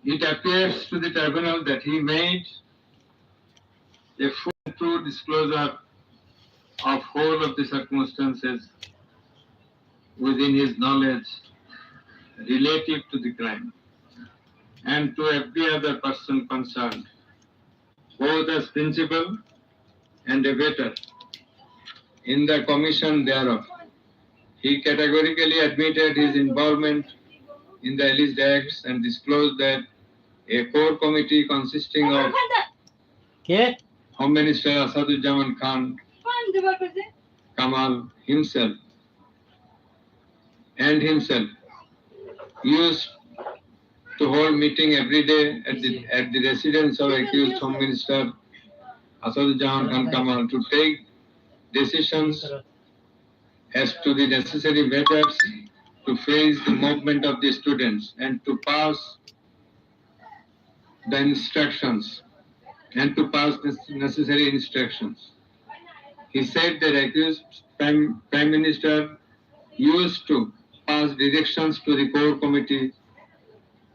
It appears to the tribunal that he made a full and true disclosure of whole of the circumstances within his knowledge relative to the crime and to every other person concerned, both as principal and abettor in the commission thereof. He categorically admitted his involvement in the alleged acts and disclosed that a core committee consisting of Home Minister Asaduzzaman Khan, Kamal himself, used to hold meeting every day at the residence of accused Home Minister Asaduzzaman Khan Kamal to take decisions as to the necessary measures to face the movement of the students and to pass the instructions and to pass the necessary instructions. He said that accused Prime Minister used to pass directions to the core committee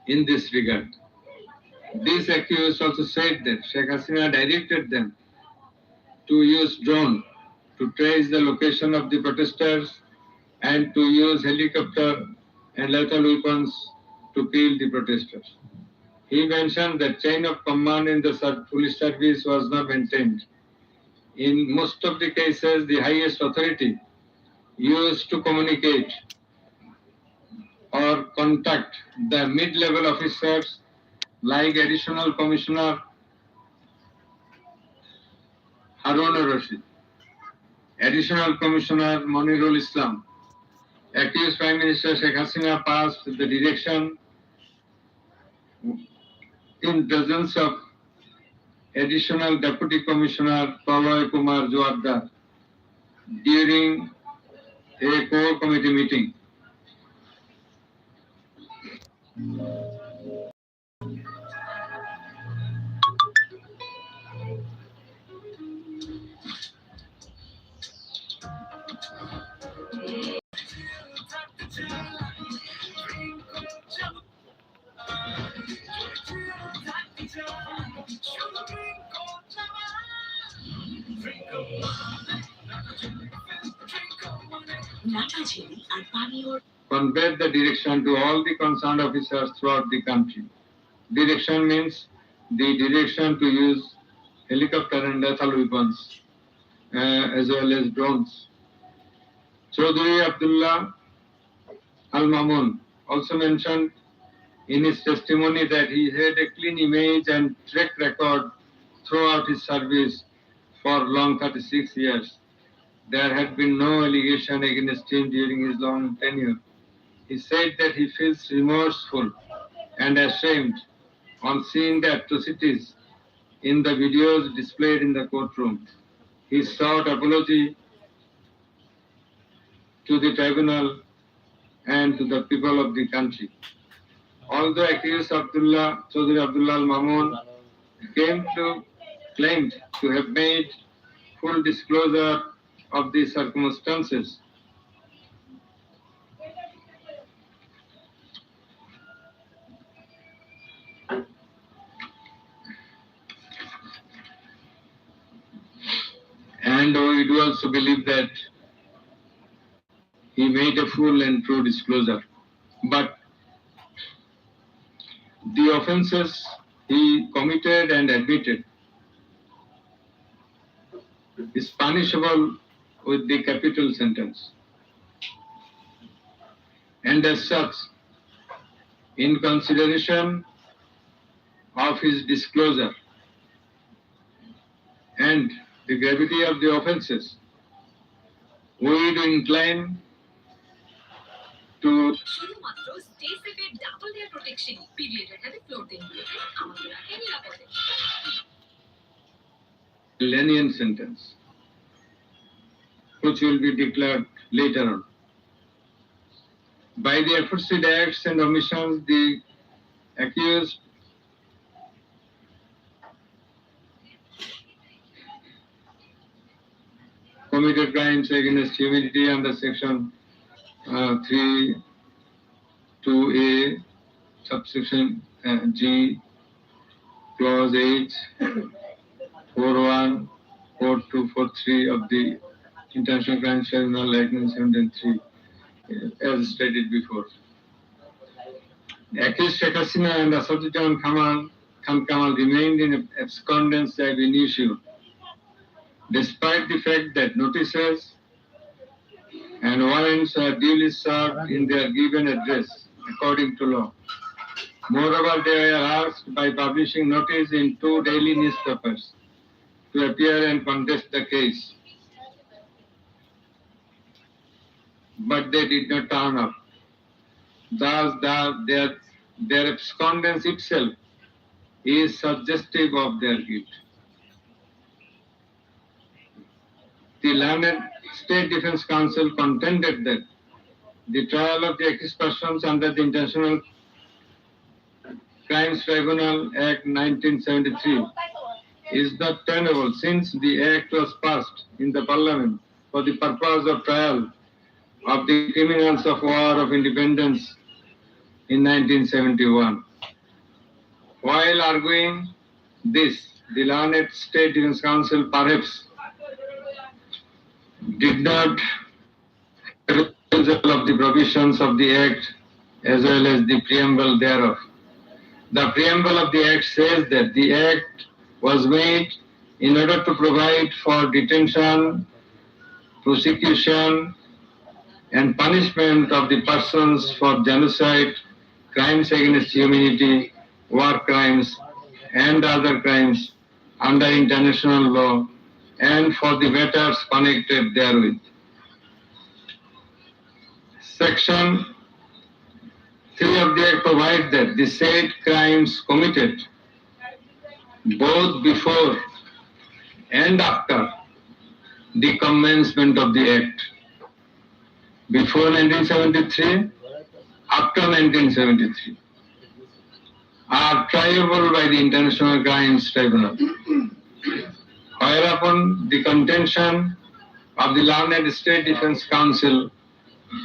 in this regard. These accused also said that Sheikh Hasina directed them to use drone to trace the location of the protesters and to use helicopter and lethal weapons to kill the protesters. He mentioned that chain of command in the police service was not maintained. In most of the cases, the highest authority used to communicate or contact the mid-level officers like Additional Commissioner Harun Rashid, Additional Commissioner Monirul Islam. Accused Prime Minister Sheikh Hasina passed the direction in presence of Additional Deputy Commissioner Praloy Kumar Joardar during a core committee meeting. Conveyed the direction to all the concerned officers throughout the country. Direction means the direction to use helicopter and lethal weapons as well as drones. Chaudhry Abdullah Al-Mamun also mentioned in his testimony that he had a clean image and track record throughout his service for long 36 years. There had been no allegation against him during his long tenure. He said that he feels remorseful and ashamed on seeing the atrocities in the videos displayed in the courtroom. He sought apology to the tribunal and to the people of the country. Although accused Chaudhry Abdullah Al-Mamun claimed to have made full disclosure of the circumstances, and we do also believe that he made a full and true disclosure. But the offences he committed and admitted is punishable with the capital sentence. And as such, in consideration of his disclosure and the gravity of the offences, we do incline to lenient sentence, which will be declared later on. By the aforesaid acts and omissions, the accused committed crimes against humanity under section 3(2)(a), subsection G, Clause H, 41, 42, 43 of the International Crimes Tribunal Act 1973, as stated before. Accused Sheikh Hasina and Asaduddin Khan Kamal remained in abscondence ab initio, despite the fact that notices and warrants are duly served in their given address, according to law. Moreover, they were asked by publishing notice in 2 daily newspapers to appear and contest the case. But they did not turn up. Thus, their abscondence itself is suggestive of their guilt. The learned State Defense Counsel contended that the trial of the accused persons under the International Crimes Tribunal Act 1973 is not tenable, since the Act was passed in the Parliament for the purpose of trial of the criminals of War of Independence in 1971. While arguing this, the learned State Defense Counsel perhaps did not have of the provisions of the Act as well as the preamble thereof. The preamble of the Act says that the Act was made in order to provide for detention, prosecution, and punishment of the persons for genocide, crimes against humanity, war crimes, and other crimes under international law, and for the matters connected therewith. Section 3 of the Act provides that the said crimes committed both before and after the commencement of the Act, before 1973, after 1973, are triable by the International Crimes Tribunal, whereupon the contention of the learned State Defense Counsel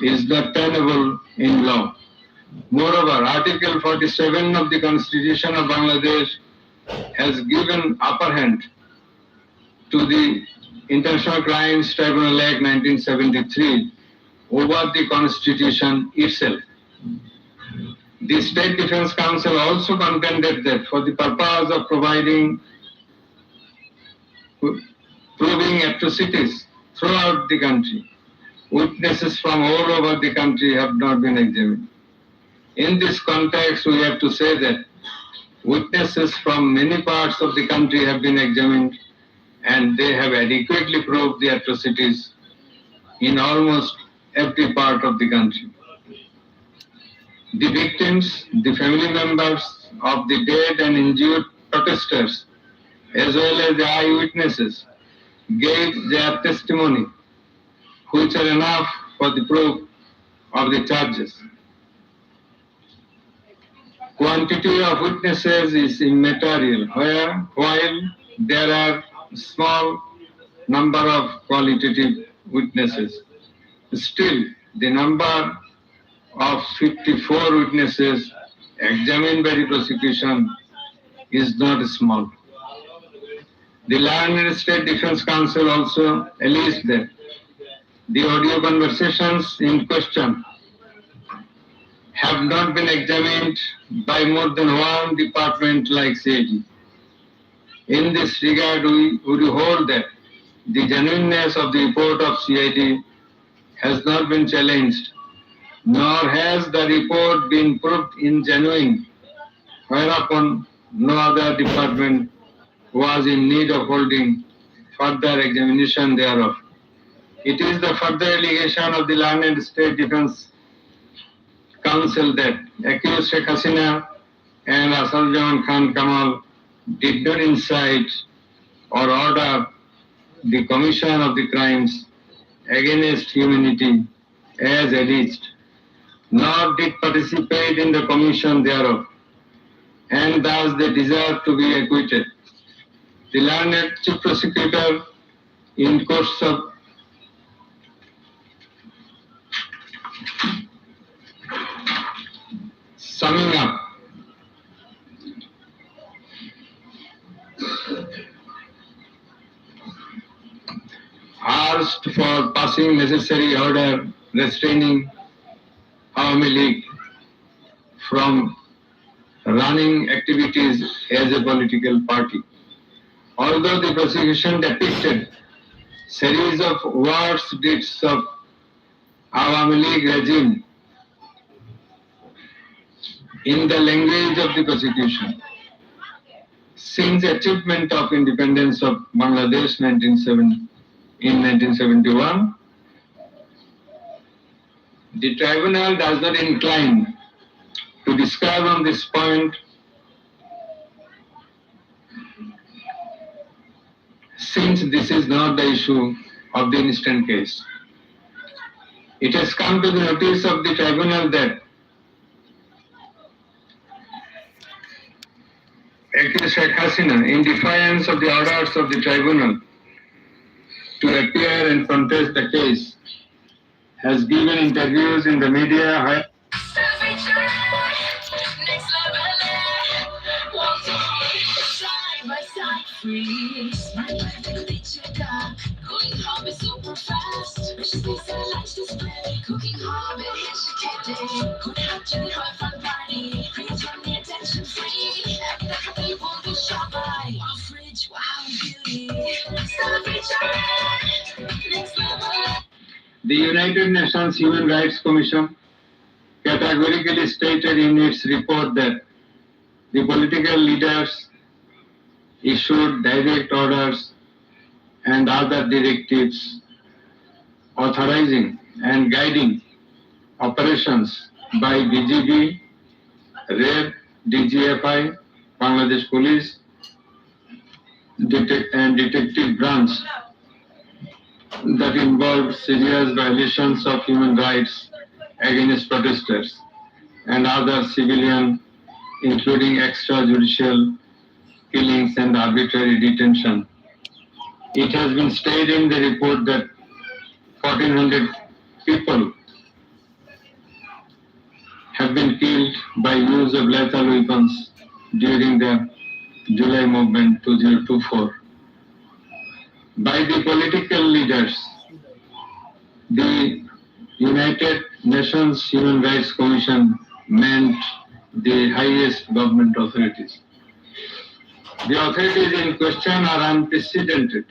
is not tenable in law. Moreover, Article 47 of the Constitution of Bangladesh has given upper hand to the International Crimes Tribunal Act 1973 over the Constitution itself. The State Defense Counsel also contended that for the purpose of proving atrocities throughout the country, witnesses from all over the country have not been examined. In this context, we have to say that witnesses from many parts of the country have been examined, and they have adequately proved the atrocities in almost every part of the country. The victims, the family members of the dead and injured protesters, as well as the eyewitnesses, gave their testimony, which are enough for the proof of the charges. Quantity of witnesses is immaterial, while there are small number of qualitative witnesses. Still, the number of 54 witnesses examined by the prosecution is not small. The learned State Defense Counsel also alleged that the audio conversations in question have not been examined by more than one department like CID. In this regard, we hold that the genuineness of the report of CID has not been challenged, nor has the report been proved ingenuine, whereupon no other department was in need of holding further examination thereof. It is the further allegation of the learned State Defense Counsel that accused Sheikh Hasina and Asaduddin Khan Kamal did not incite or order the commission of the crimes against humanity as alleged, nor did participate in the commission thereof, and thus they deserve to be acquitted. The learned Chief Prosecutor, in course of summing up asked for passing necessary order restraining Awami League from running activities as a political party. Although the prosecution depicted series of worst deeds of Awami League regime in the language of the prosecution, since achievement of independence of Bangladesh in 1971, the tribunal does not incline to describe on this point since this is not the issue of the instant case. It has come to the notice of the tribunal that accused Sheikh Hasina, in defiance of the orders of the tribunal to appear and contest the case, has given interviews in the media where the United Nations Human Rights Commission categorically stated in its report that the political leaders issued direct orders and other directives authorizing and guiding operations by BGB, RAB, DGFI, Bangladesh Police, and Detective Branch that involved serious violations of human rights against protesters and other civilian, including extrajudicial killings and arbitrary detention. It has been stated in the report that 1,400 people have been killed by use of lethal weapons during the July movement 2024. By the political leaders, the United Nations Human Rights Commission meant the highest government authorities. The authorities in question are unprecedented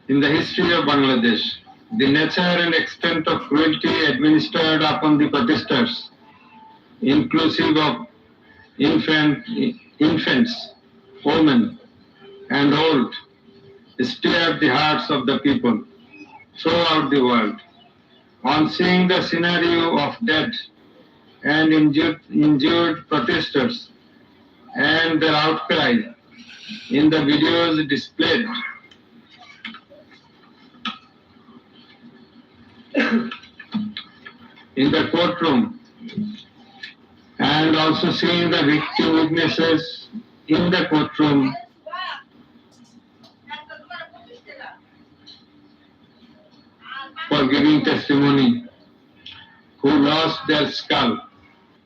in the history of Bangladesh. The nature and extent of cruelty administered upon the protesters, inclusive of infants, women, and old, stirred the hearts of the people throughout the world. On seeing the scenario of dead and injured protesters and their outcry in the videos displayed in the courtroom, and also seeing the victim witnesses in the courtroom, for giving testimony, who lost their skull,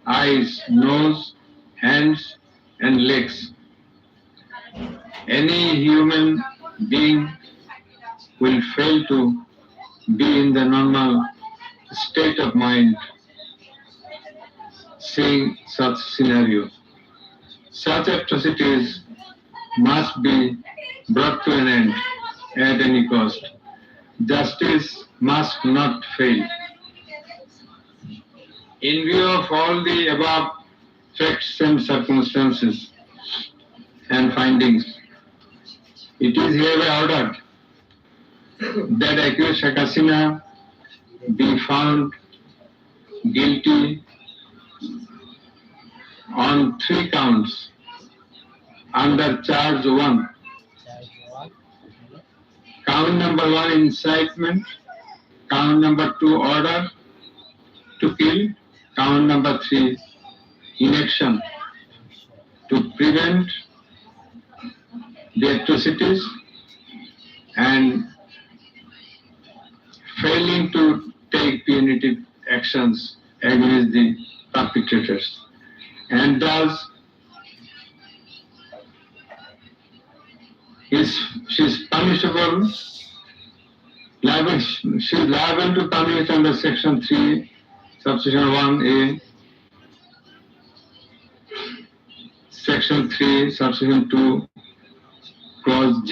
eyes, nose, hands, and legs. Any human being will fail to be in the normal state of mind seeing such scenario. Such atrocities must be brought to an end at any cost. Justice must not fail. In view of all the above facts and circumstances and findings, it is hereby ordered that accused Sheikh Hasina be found guilty on 3 counts under charge 1. Count number 1, incitement. Count number 2, order to kill. Count number 3, inaction to prevent the atrocities and failing to take punitive actions against the perpetrators, and thus she is punishable liable, she is liable to punish under section 3, subsection 1A, section 3, subsection 2, clause G,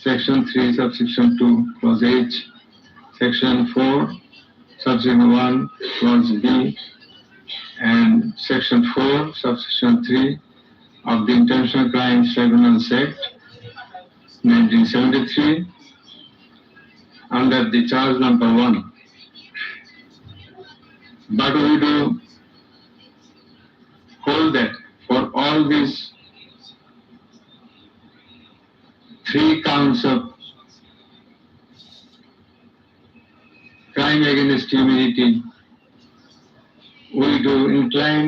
section 3, subsection 2, clause H, section 4, subsection 1, clause B, and section 4, subsection 3 of the International Crimes Tribunals Act 1973 under the charge number 1. But we do hold that for all these 3 counts of crime against humanity, we do incline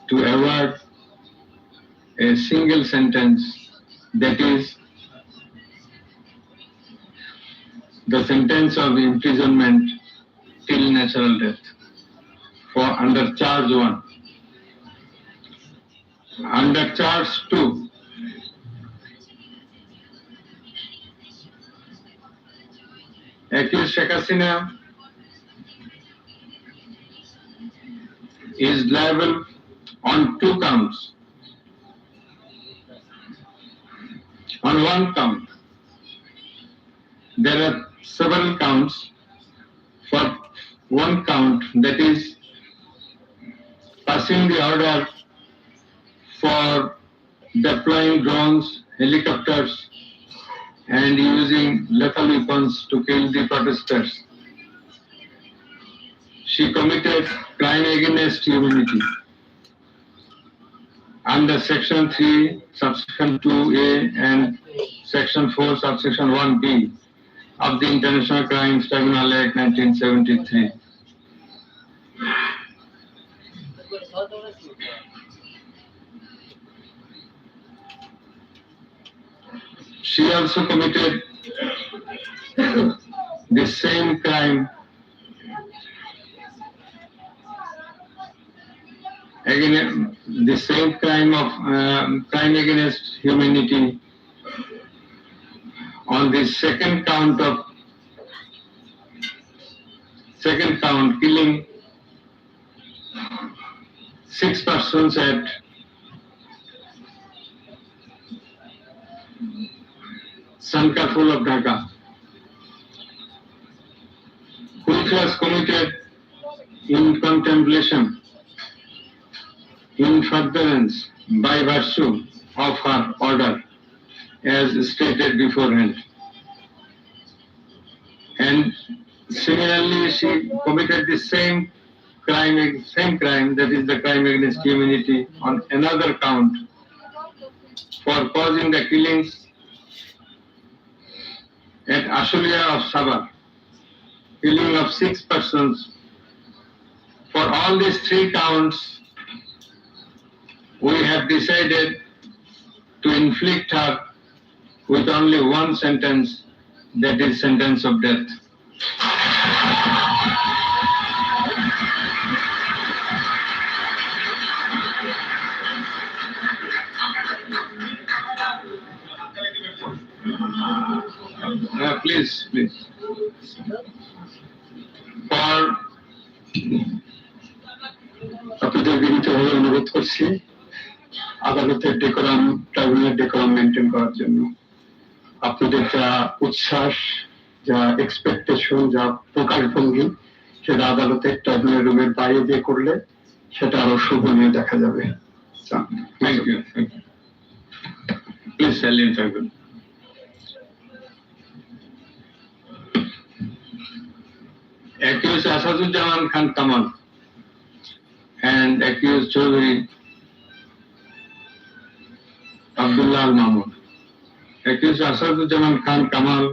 to award a single sentence, that is the sentence of imprisonment till natural death for under charge 1. Under charge 2, accused Sheikh Hasina is liable on 2 counts. On 1 count, there are several counts. For 1 count, that is passing the order for deploying drones, helicopters, and using lethal weapons to kill the protesters. She committed crime against humanity under section 3, subsection 2A and section 4, subsection 1B of the International Crimes Tribunal Act 1973. She also committed the same crime again, the same crime of crime against humanity on the second count, killing 6 persons at Sankarpur of Dhaka, which was committed in contemplation, in furtherance by virtue of her order, as stated beforehand. And similarly, she committed the same crime, that is the crime against humanity, on another count for causing the killings at Ashulia of Sabah, killing of 6 persons. For all these 3 counts, we have decided to inflict her with only 1 sentence, that is sentence of death. Please. For আপনাদের বিনীতভাবে অনুরোধ করছি আদালতের decorum, tribunal decorum maintain করার জন্য। আপনাদের যা উচ্ছ্বাস, যা এক্সপেকটেশন, যা প্রকাশভঙ্গি, সেটা আদালতের ট্রাইব্যুনাল রুমের বাইরে দিয়ে করলে সেটা আরো শোভনীয় দেখা যাবে। Thank you. প্লিজ সাইলেন্ট থাকবেন। Accused Asaduzzaman Khan Kamal and accused Chaudhary Abdullah Mahmood. Accused Asaduzzaman Khan Kamal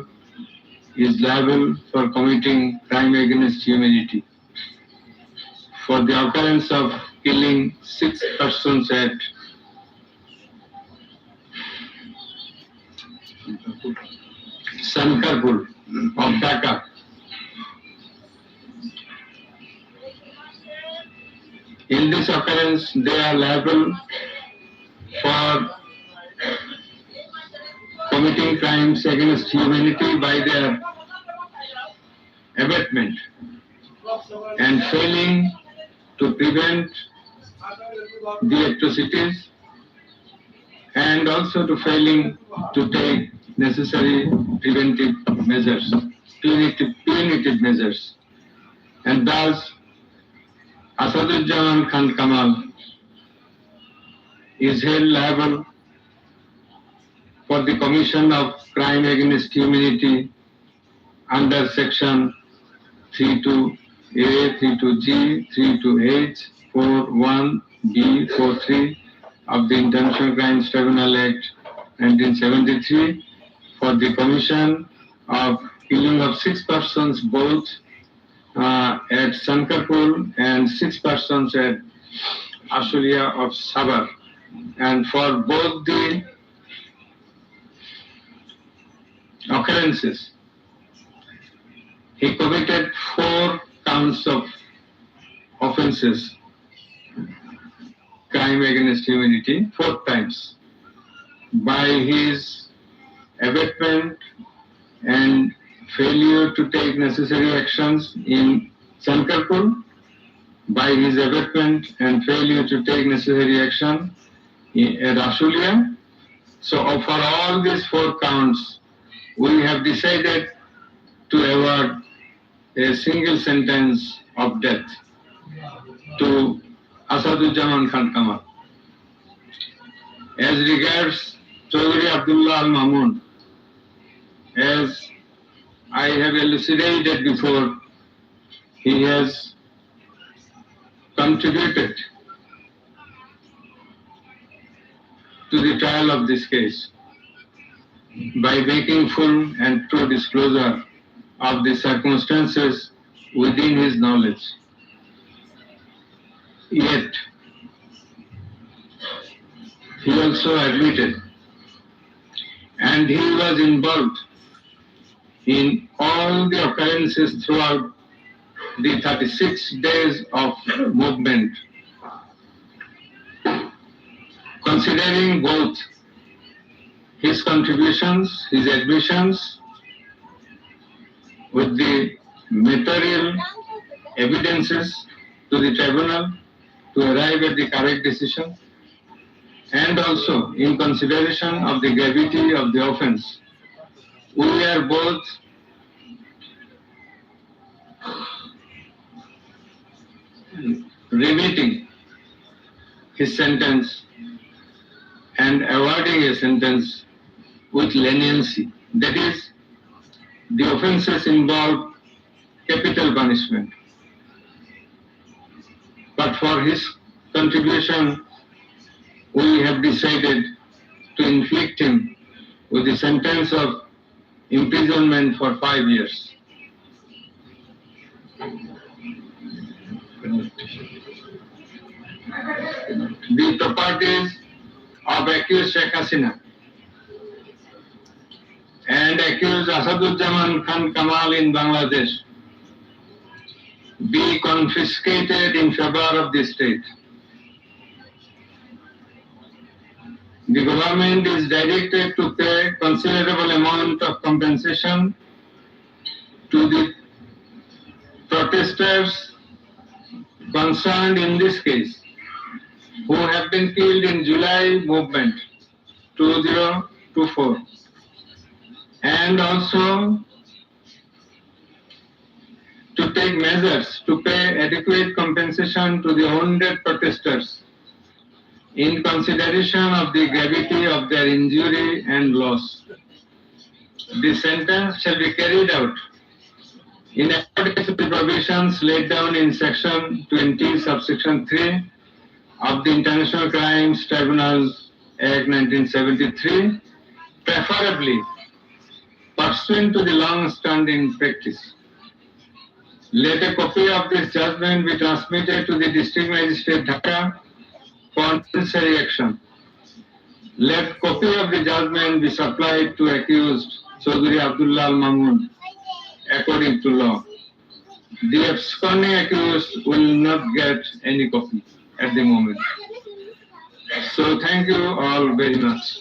is liable for committing crime against humanity for the occurrence of killing 6 persons at Sankarpur of Dhaka. In this occurrence, they are liable for committing crimes against humanity by their abatement and failing to prevent the atrocities and also to failing to take necessary preventive measures, punitive measures. And thus, Asaduzzaman Khan Kamal is held liable for the commission of crime against humanity under section 32A, 32G, 32H, 41B, 43 of the International Crimes Tribunal Act 1973 for the commission of killing of 6 persons both at Sankarpur and 6 persons at Ashulia of Sabar. And for both the occurrences, he committed 4 counts of offenses, crime against humanity, 4 times, by his abatement and failure to take necessary actions in Sankarpur, by his abatement and failure to take necessary action at Ashulia. So for all these 4 counts, we have decided to award a single sentence of death to Asaduzzaman Khan Kamal. As regards Chaudhry Abdullah Al Mamun, as I have elucidated before, he has contributed to the trial of this case by making full and true disclosure of the circumstances within his knowledge. Yet, he also admitted, and he was involved in all the occurrences throughout the 36 days of movement, considering both his contributions, his admissions, with the material evidences to the tribunal to arrive at the correct decision, and also in consideration of the gravity of the offense. We are both remitting his sentence and awarding a sentence with leniency. That is, the offences involve capital punishment. But for his contribution, we have decided to inflict him with a sentence of imprisonment for 5 years. The properties of accused Sheikh Hasina and accused Asaduzzaman Khan Kamal in Bangladesh be confiscated in favor of the state. The government is directed to pay considerable amount of compensation to the protesters concerned in this case, who have been killed in July movement 2024, and also to take measures to pay adequate compensation to the wounded protesters in consideration of the gravity of their injury and loss. The sentence shall be carried out in accordance with the provisions laid down in section 20, subsection 3 of the International Crimes Tribunals Act 1973, preferably pursuant to the long-standing practice. Let a copy of this judgment be transmitted to the District Magistrate Dhaka for necessary action. Let copy of the judgment be supplied to accused Chaudhry Abdullah Al Mamun according to law. The absconding accused will not get any copy at the moment. So thank you all very much.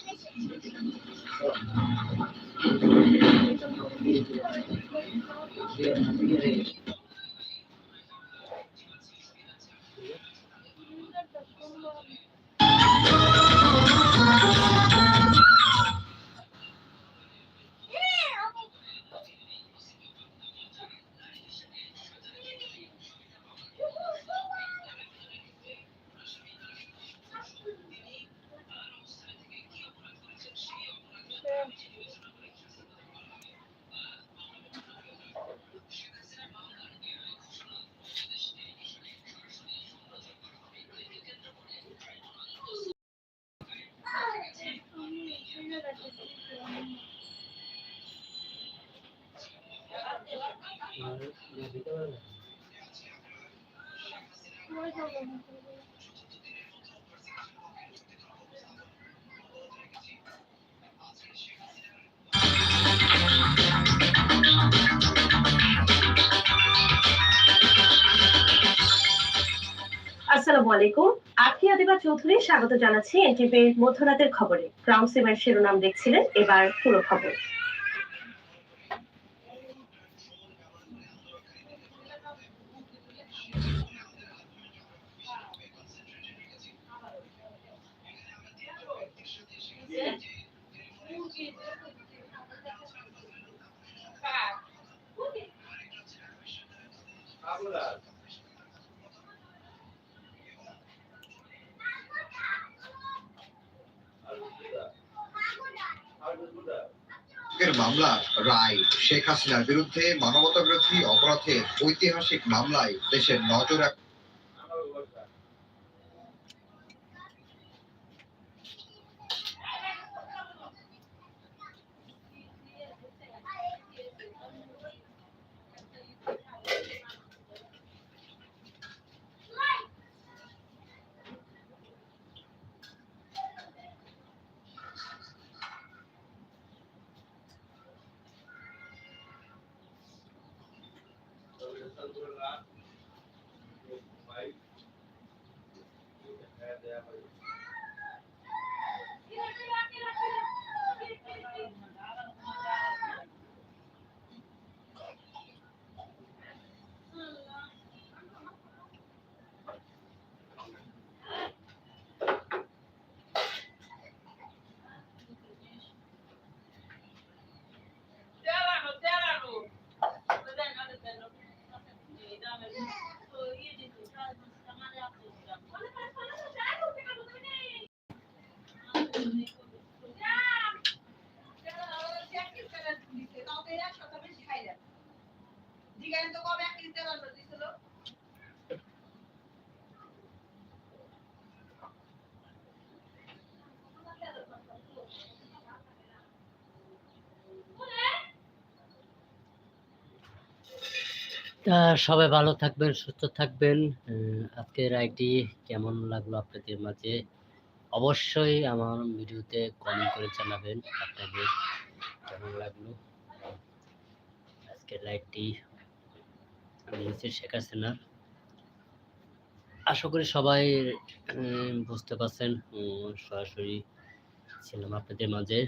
আসসালামু আলাইকুম। আখিয়া দিবা চৌধুরী স্বাগত জানাচ্ছি এনটিভির মধ্যরাতের খবরে। Crown সিমের শিরোনাম দেখছিলেন, এবার পুরো খবর। মামলা রায় শেখ হাসিনার বিরুদ্ধে মানবতা বিরোধী অপরাধের ঐতিহাসিক মামলায় দেশের নজর সবাই ভালো থাকবেন, সুস্থ থাকবেন। আজকের রায়টি কেমন লাগলো আপনাদের মাঝে অবশ্যই আমার ভিডিওতে কমেন্ট করে জানাবেন আপনাদের কেমন লাগলো। আজকের রায়টি শেখ হাসিনার, আশা করি সবাই বুঝতে পারছেন। সরাসরি ছিলাম আপনাদের মাঝে।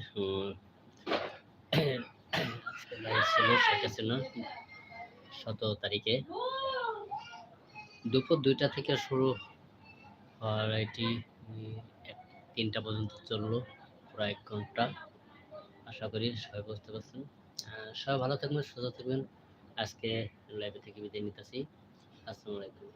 আজকের রায় ছিল শেখ হাসিনা 17 তারিখে দুপুর 2টা থেকে শুরু হওয়ার রায়টি 3টা পর্যন্ত চললো, প্রায় 1 ঘন্টা। আশা করি সবাই বুঝতে পারছেন। সবাই ভালো থাকবেন, সুস্থ থাকবেন। আজকে লাইভে থেকে বিদায় নিতেছি। আসসালামু আলাইকুম।